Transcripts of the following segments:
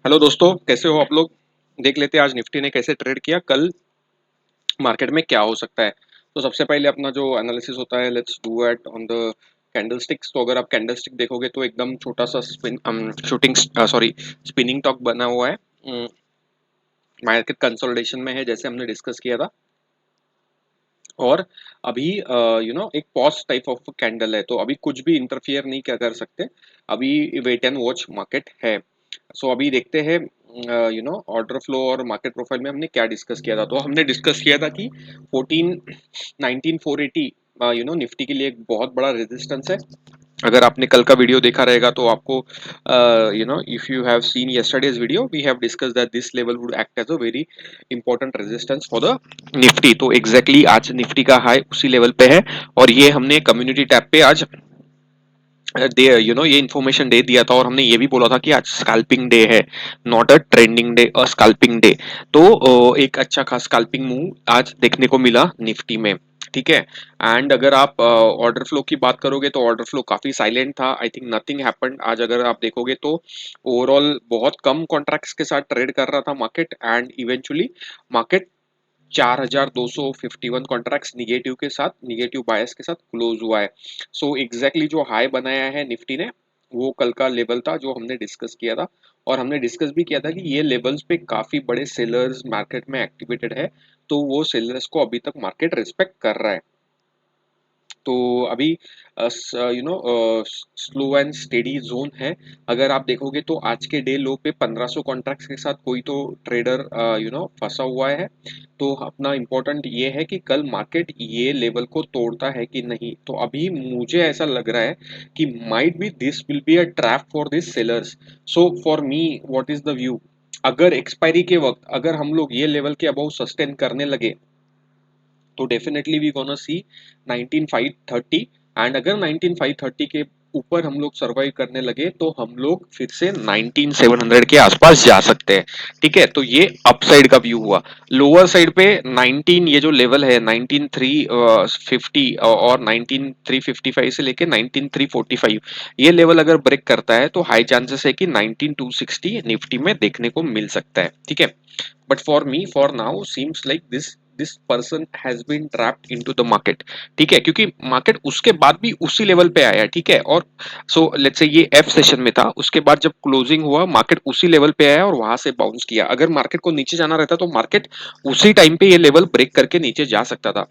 Hello दोस्तों, कैसे हो आप लोग। देख लेते हैं आज निफ्टी ने कैसे ट्रेड किया, कल मार्केट में क्या हो सकता है। तो सबसे पहले अपना जो एनालिसिस होता है, let's do it on the candlesticks. तो अगर आप कैंडलस्टिक देखोगे तो एकदम छोटा सा शूटिंग सॉरी स्पिनिंग टॉप बना हुआ है। मार्केट कंसोलिडेशन में है जैसे हमने डिस्कस किया था। और अभी एक पॉज टाइप ऑफ कैंडल है, तो अभी कुछ भी इंटरफियर नहीं क्या कर सकते। अभी वेट एंड वॉच मार्केट है। सो अभी देखते हैं ऑर्डर फ्लो और मार्केट प्रोफाइल में हमने क्या डिस्कस किया था। तो हमने डिस्कस किया था कि 19480 निफ्टी के लिए एक बहुत बड़ा रेजिस्टेंस है। अगर आपने कल का वीडियो देखा रहेगा तो आपको if you have seen yesterday's video, we have discuss that this level would act as a very important resistance for the Nifty. तो एग्जैक्टली आज निफ्टी का हाई उसी लेवल पे है। और ये हमने कम्युनिटी टैब पे आज दे ये इन्फॉर्मेशन दे दिया था, और हमने ये भी बोला था कि आज स्कैल्पिंग डे है, not a trending day, a scalping day. तो एक अच्छा खास स्कैल्पिंग मूव आज देखने को मिला निफ्टी में। ठीक है। एंड अगर आप ऑर्डर फ्लो की बात करोगे तो ऑर्डर फ्लो काफी साइलेंट था। आई थिंक नथिंग हैपेंड आज। अगर आप देखोगे तो ओवरऑल बहुत कम कॉन्ट्रैक्ट्स के साथ ट्रेड कर रहा था market, and eventually market 4251 contracts negative के साथ, निगेटिव बायस के साथ क्लोज हुआ है। सो एग्जैक्टली जो हाई बनाया है निफ्टी ने, वो कल का लेवल था जो हमने डिस्कस किया था। और हमने डिस्कस भी किया था कि ये लेवल्स पे काफी बड़े सेलर्स मार्केट में एक्टिवेटेड है। तो वो सेलर्स को अभी तक मार्केट रिस्पेक्ट कर रहा है। तो अभी स्लो एंड स्टेडी जोन है। अगर आप देखोगे तो आज के डे लो पे 1500 कॉन्ट्रैक्ट्स के साथ कोई तो ट्रेडर फंसा हुआ है। तो अपना इम्पोर्टेंट ये है कि कल मार्केट ये लेवल को तोड़ता है कि नहीं। तो अभी मुझे ऐसा लग रहा है कि might be this will be a trap for this sellers. So for me what is the view. अगर एक्सपायरी के वक्त अगर हम लोग ये लेवल के अबाउ सस्टेन करने लगे तो definitely we gonna see 19530। And अगर 19530 के ऊपर हम लोग सर्वाइव करने लगे तो हम लोग फिर से 19700 के आसपास जा सकते हैं। ठीक है, तो ये अपसाइड का व्यू हुआ। लोअर साइड पे 19, ये जो लेवल है 19350 और 19355 से लेके 19345, ये लेवल अगर ब्रेक करता है तो हाई चांसेस है कि 19260 निफ्टी में देखने को मिल सकता है। ठीक है। But for me for now seems like this person has been trapped into the market. ठीक है, क्योंकि मार्केट उसके बाद भी उसी लेवल पे आया। ठीक है। और सो लेट्स से ये एफ सेशन में था, उसके बाद जब क्लोजिंग हुआ मार्केट उसी लेवल पे आया और वहां से बाउंस किया। अगर मार्केट को नीचे जाना रहता तो मार्केट उसी टाइम पे ये लेवल ब्रेक करके नीचे जा सकता था।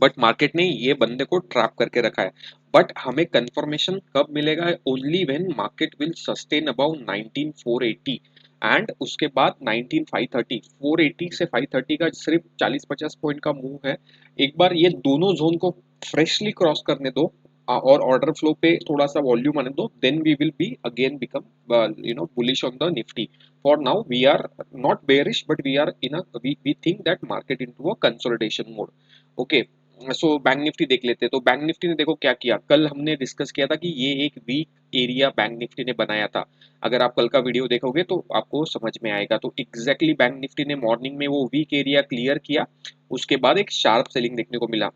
बट मार्केट ने ये बंदे को ट्रैप करके रखा है। बट हमें कंफर्मेशन कब मिलेगा? Only when market will sustain about 19480 and उसके बाद 19530। 480 से 530 का सिर्फ 40-50 पॉइंट का मूव है। एक बार ये दोनों जोन को फ्रेशली क्रॉस करने दो, और ऑर्डर फ्लो पे थोड़ा सा वॉल्यूम आने दो, then we will be again become bullish on the Nifty. For now we are not bearish, but we are in a we think that market into a consolidation mode. Okay. So bank Nifty देख लेते हैं। तो bank Nifty ने देखो क्या किया। कल हमने डिस्कस किया था कि ये एक वीक एरिया बैंक निफ्टी ने बनाया था। अगर आप कल का वीडियो देखोगे तो आपको समझ में आएगा। तो एग्जैक्टली बैंक निफ्टी ने मॉर्निंग में वो वीक एरिया क्लियर किया, उसके बाद एक शार्प सेलिंग देखने को मिला।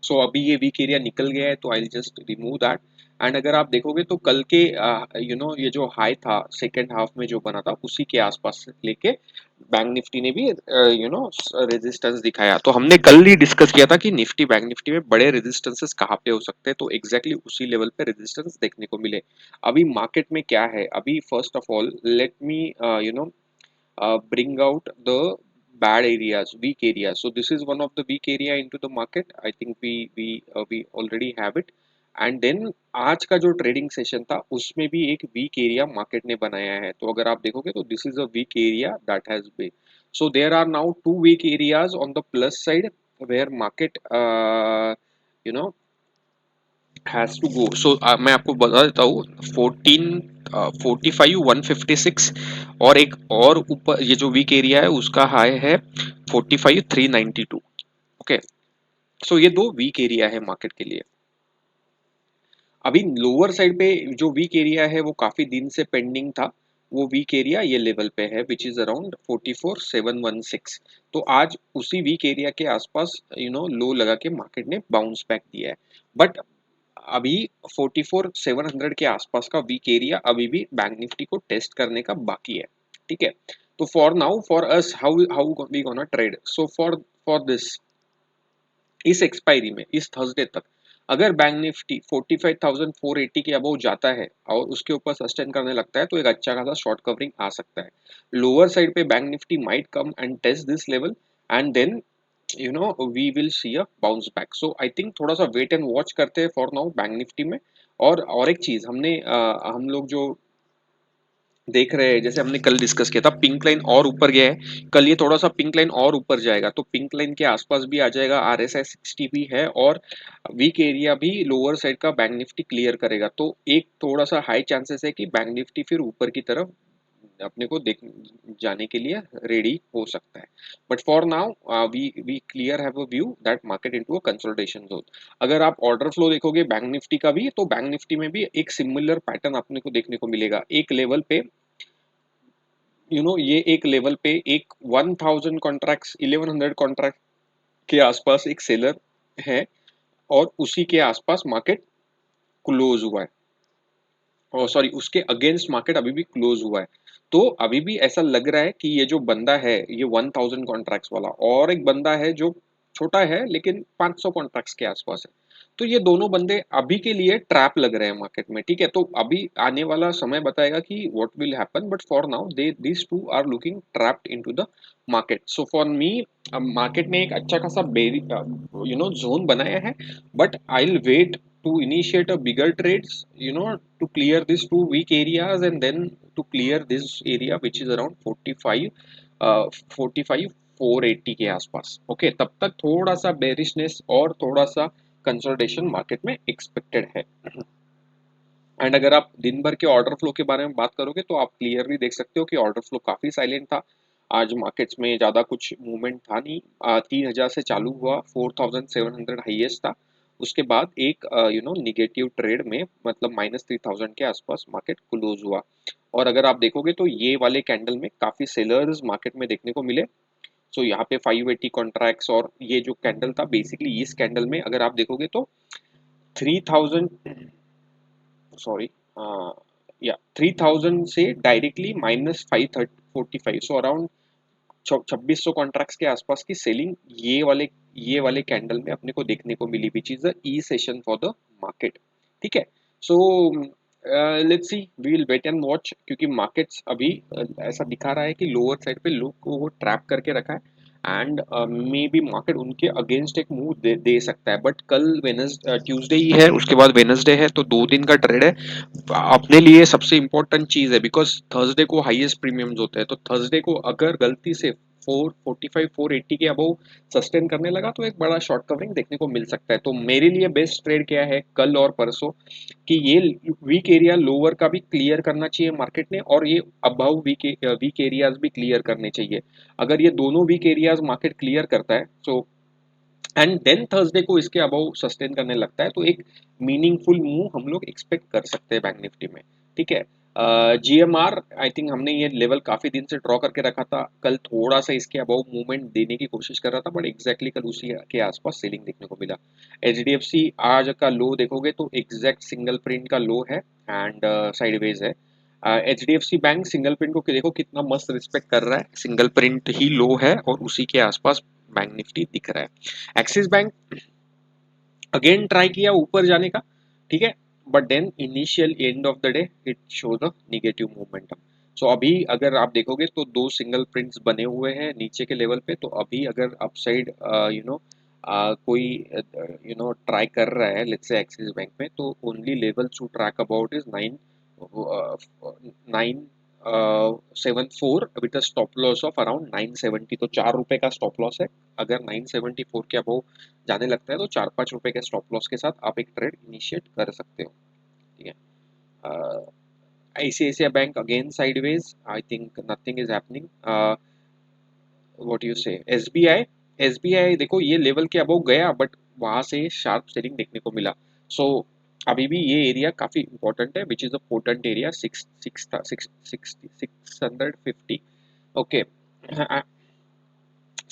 सो अभी ये वीक एरिया निकल गया है, तो I just remove that. And अगर आप देखोगे तो कल के ये जो हाई था सेकेंड हाफ में जो बना था उसी के आसपास से लेके बैंक निफ्टी ने भी रेजिस्टेंस दिखाया। तो हमने कल ही डिस्कस किया था कि निफ्टी बैंक निफ्टी में बड़े रेजिस्टेंसेस कहाँ पे हो सकते हैं। तो एग्जैक्टली उसी लेवल पे रेजिस्टेंस देखने को मिले। अभी मार्केट में क्या है, अभी first of all let me bring out the bad areas, weak areas. So this is one of the weak area into the market. I think we already have it. And then आज का जो trading session था उसमें भी एक week area market ने बनाया है। तो अगर आप देखोगे तो this is a weak area that has been. So there are now two weak areas on the plus side where market you know has to go. So मैं आपको बता देता हूँ 45 156, और एक और ऊपर ये जो वीक एरिया है उसका हाई है 45 392। ओके। सो ये दो वीक एरिया है मार्केट के लिए। अभी लोअर साइड पे जो वीक एरिया है वो काफी दिन से पेंडिंग था। वो वीक एरिया ये लेवल पे है विच इज अराउंड 44716। तो आज उसी वीक एरिया के आसपास लो लगा के मार्केट ने बाउंस बैक दिया है। बट अभी 44,700 के आसपास का वीक एरिया अभी भी बैंक निफ्टी को टेस्ट करने का बाकी है। ठीक है, तो for now for us how how we gonna trade, so for for this, इस एक्सपायरी में इस थर्सडे तक अगर बैंक निफ्टी 45,480 के अबव जाता है और उसके ऊपर सस्टेन करने लगता है तो एक अच्छा खासा शॉर्ट कवरिंग आ सकता है। लोअर साइड पे bank Nifty might come and test this level and then we will see a bounce back. So I think थोड़ा सा वेट एंड वॉच करते हैं फॉर नाउ बैंक निफ्टी में। और एक चीज हमने हम लोग जो देख रहे हैं, जैसे हमने कल डिस्कस किया था, पिंक लाइन और ऊपर गया है, कल ये थोड़ा सा पिंक लाइन और ऊपर जाएगा तो पिंक लाइन के आसपास भी आ जाएगा, RSI 60 भी है और वीक एरिया भी लोअर साइड का बैंक निफ्टी क्लियर करेगा, तो एक थोड़ा सा हाई चांसेस है कि बैंक निफ्टी फिर ऊपर की तरफ अपने को देख जाने के लिए रेडी हो सकता है। But for now we clear have a view that market into a consolidation zone. अगर आप ऑर्डर फ्लो देखोगे बैंक निफ्टी का भी, तो बैंक निफ्टी में भी एक सिमिलर पैटर्न अपने को देखने को मिलेगा। एक लेवल पे ये एक लेवल पे एक 1000 कॉन्ट्रैक्ट्स 1100 कॉन्ट्रैक्ट के आसपास एक सेलर है और उसी के आसपास मार्केट क्लोज हुआ है, और सॉरी उसके अगेंस्ट मार्केट अभी भी क्लोज हुआ है। तो अभी भी ऐसा लग रहा है कि ये जो बंदा है ये 1000 कॉन्ट्रैक्ट्स वाला, और एक बंदा है जो छोटा है लेकिन 500 कॉन्ट्रैक्ट्स के आसपास है, तो ये दोनों बंदे अभी के लिए ट्रैप लग रहे हैं मार्केट में। ठीक है, तो अभी आने वाला समय बताएगा कि what will happen, but for now they this two are looking trapped into the market. So for me market ने एक अच्छा खासा जोन बनाया है, but I will wait to initiate a bigger trades, to clear these two weak areas and then to clear this area which is around 45 45 480 के आसपास। Okay, तब तक थोड़ा सा बेरिशनेस और थोड़ा सा कंसोलिडेशन मार्केट में एक्सपेक्टेड है। एंड अगर आप दिन भर के ऑर्डर फ्लो के बारे में बात करोगे तो आप क्लियरली देख सकते हो कि ऑर्डर फ्लो काफी साइलेंट था। आज मार्केट्स में ज्यादा कुछ मूवमेंट था नहीं। 3,000 से चालू हुआ, 4,700 हाईएस्ट था, उसके बाद एक निगेटिव ट्रेड में मतलब -3,000 के आसपास मार्केट क्लोज हुआ। और अगर आप देखोगे तो ये वाले कैंडल में काफी सेलर्स मार्केट में देखने को मिले। सो यहाँ पे 580 कॉन्ट्रैक्ट्स, और ये जो कैंडल था बेसिकली इस कैंडल में अगर आप देखोगे तो 3000, सॉरी, या 3000 से डायरेक्टली -545, सो अराउंड 2600 कॉन्ट्रैक्ट्स के आसपास की सेलिंग ये वाले कैंडल में अपने को देखने को मिली, which is the e session for the market. ठीक है, so let's see, we will wait and watch, क्योंकि मार्केट्स अभी ऐसा दिखा रहा है कि लोअर साइड पे लोग को वो ट्रैप करके रखा है एंड मे बी मार्केट उनके अगेंस्ट एक मूव दे सकता है। बट कल ट्यूसडे ही है, उसके बाद वेनसडे है, तो 2 दिन का ट्रेड है। अपने लिए सबसे इंपॉर्टेंट चीज है, बिकॉज थर्सडे को हाईएस्ट प्रीमियम्स होते हैं, तो थर्सडे को अगर गलती से 445 480 के अबव सस्टेन करने लगा तो एक बड़ा शॉर्ट कवरिंग देखने को मिल सकता है। तो मेरे लिए बेस्ट ट्रेड क्या है कल और परसों, कि ये वीक एरिया लोअर का भी क्लियर करना चाहिए मार्केट ने, और ये अबव वीक एरियाज भी क्लियर करने चाहिए। अगर ये दोनों वीक एरियाज मार्केट क्लियर करता है, सो एंड देन थर्सडे को इसके अबव सस्टेन करने लगता है, तो एक मीनिंगफुल मूव हम लोग एक्सपेक्ट कर सकते हैं बैंक निफ्टी में। ठीक है, GMR आई थिंक हमने ये लेवल काफी दिन से ड्रॉ करके रखा था, कल थोड़ा सा इसके अबव मूवमेंट देने की कोशिश कर रहा था, बट एग्जैक्टली कल उसी के आसपास सेलिंग देखने को मिला। HDFC आज का लो देखोगे तो एग्जैक्ट सिंगल प्रिंट का लो है एंड साइडवेज है। HDFC बैंक सिंगल प्रिंट को देखो कितना मस्त रिस्पेक्ट कर रहा है, सिंगल प्रिंट ही लो है और उसी के आसपास बैंक निफ्टी दिख रहा है। एक्सिस बैंक अगेन ट्राई किया ऊपर जाने का, ठीक है, but then initial end of the day it show the negative momentum. So अभी अगर आप देखोगे तो 2 सिंगल प्रिंट्स बने हुए हैं नीचे के लेवल पे, तो अभी अगर अपसाइड कोई ट्राई कर रहा है लेट्स से एक्सिस बैंक में, तो only level to track about is 974 with a stop loss of around 970, तो 4 रुपए का स्टॉप लॉस है। अगर 974 के अबव जाने लगता है तो 4-5 रुपए के स्टॉप लॉस के साथ आप एक ट्रेड इनिशिएट कर सकते हो। ठीक है, ICICI bank again sideways, I think nothing is happening. What you से SBI देखो ये लेवल के अबव गया, बट वहां से शार्प सेलिंग देखने को मिला। सो अभी भी ये एरिया काफी इंपॉर्टेंट है, which is a potent area 650। Okay,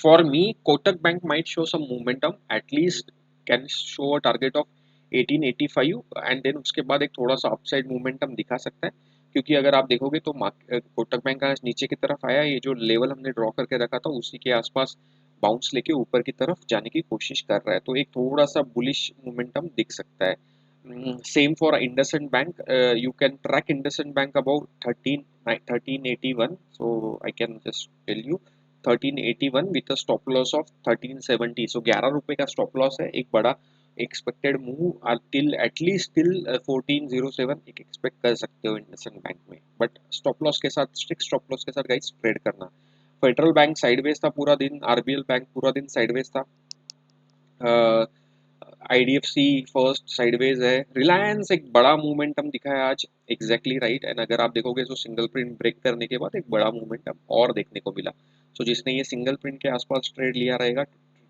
for me Kotak Bank might show some momentum, at least can show a target of 1885 and then उसके बाद एक थोड़ा सा अपसाइड मोमेंटम दिखा सकता है, क्योंकि अगर आप देखोगे तो कोटक बैंक का नीचे की तरफ आया, ये जो लेवल हमने ड्रॉ करके रखा था उसी के आसपास बाउंस लेके ऊपर की तरफ जाने की कोशिश कर रहा है, तो एक थोड़ा सा बुलिश मोमेंटम दिख सकता है। Same for IndusInd Bank. You can track IndusInd Bank about 1381. So I can just tell you 1381 with a stop loss of 1370. So 11 रुपए का stop loss है, एक बड़ा expected move till at least till 1407 एक expect कर सकते हो IndusInd Bank में, but stop loss के साथ strict stop loss के साथ guys trade करना। फेडरल बैंक साइडवेज था पूरा दिन, आरबीएल बैंक पूरा दिन साइडवेज था, आईडीएफसी फर्स्ट साइडवेज है, रिलायंस एक बड़ा मोमेंटम दिखा है आज, एग्जैक्टली राइट। एंड अगर आप देखोगे तो सिंगल प्रिंट ब्रेक करने के बाद एक बड़ा मोमेंटम और देखने को मिला। सो जिसने ये सिंगल प्रिंट के आसपास ट्रेड लिया रहेगा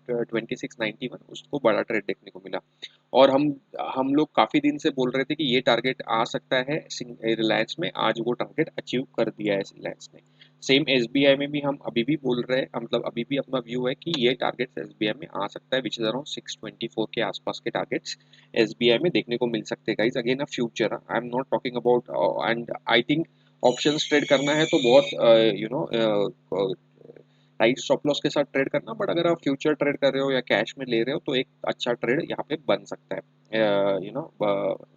2691, उसको बड़ा ट्रेड देखने को मिला। और हम लोग काफी दिन से बोल रहे थे कि ये टारगेट आ सकता है रिलायंस में, आज वो टारगेट अचीव कर दिया है रिलायंस ने। सेम एसबीआई में भी हम अभी भी बोल रहे हैं, मतलब अभी भी अपना व्यू है कि ये टारगेट्स एसबीआई में आ सकता है, विच इज अराउंड 624 के आसपास के टारगेट्स एसबीआई में देखने को मिल सकते हैं guys. Again a future, I am not talking about, and I think options trade करना है तो बहुत you know right stop loss के साथ ट्रेड करना, बट अगर आप फ्यूचर ट्रेड कर रहे हो या कैश में ले रहे हो तो एक अच्छा ट्रेड यहाँ पे बन सकता है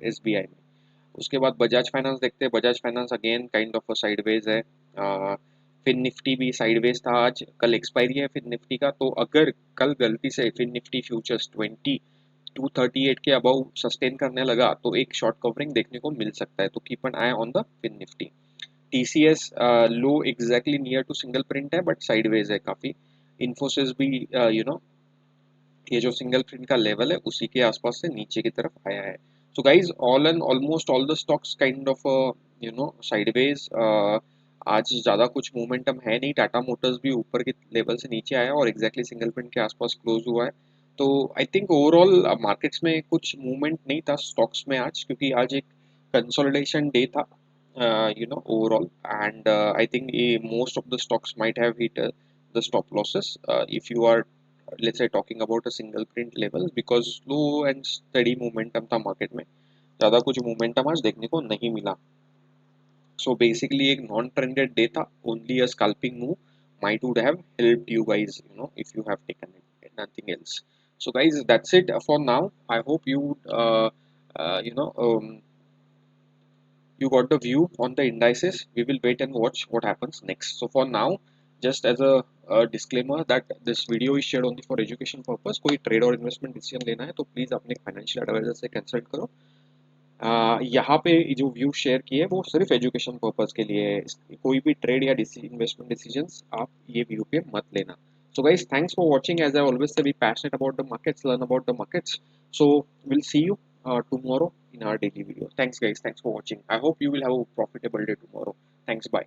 एसबीआई में। उसके बाद बजाज फाइनेंस देखते हैं, Bajaj finance again kind of sideways है। फिन निफ्टी भी साइडवेज था आज, कल एक्सपायरी है फिन निफ्टी का, तो अगर कल गलती से फिन निफ्टी फ्यूचर्स 2238 के अबव सस्टेन करने लगा तो एक शॉर्ट कवरिंग देखने को मिल सकता है, तो keep an eye on the fin Nifty. TCS low exactly near to single print है बट साइडवेज है काफी। इन्फोसिस भी ये जो सिंगल प्रिंट का लेवल है उसी के आसपास से नीचे की तरफ आया है। So guys all and almost all the stocks kind of sideways. आज ज़्यादा कुछ मोमेंटम है नहीं, टाटा मोटर्स भी ऊपर के लेवल से नीचे आया और एग्जैक्टली सिंगल प्रिंट के आसपास क्लोज हुआ है। तो आई थिंक ओवरऑल मार्केट्स में कुछ मूवमेंट नहीं था स्टॉक्स में आज, क्योंकि आज एक कंसोलिडेशन डे था overall, and I think most of the stocks might have hit the stop losses if you are, let's say, talking about a single print level, because slow and steady momentum था market में, ज़्यादा कुछ momentum आज देखने को नहीं मिला। So basically एक non trended day था, only a scalping move might would have helped you guys, if you have taken it, nothing else. So guys, that's it for now. I hope uh, you know um, you got the view on the indices. We will wait and watch what happens next. So for now, just as a disclaimer that this video is shared only for education purpose. कोई trade और investment decision लेना है तो please अपने financial adviser से consult करो। यहाँ पे जो व्यू शेयर किए वो सिर्फ एजुकेशन पर्पस के लिए है, कोई भी ट्रेड या इन्वेस्टमेंट डिसीजंस आप ये व्यू पे मत लेना। So guys, thanks for watching. As I always say, be passionate about the markets, learn about the markets. So we'll see you tomorrow in our daily video. Thanks guys, thanks for watching. I hope you will have a profitable day tomorrow. Thanks, bye.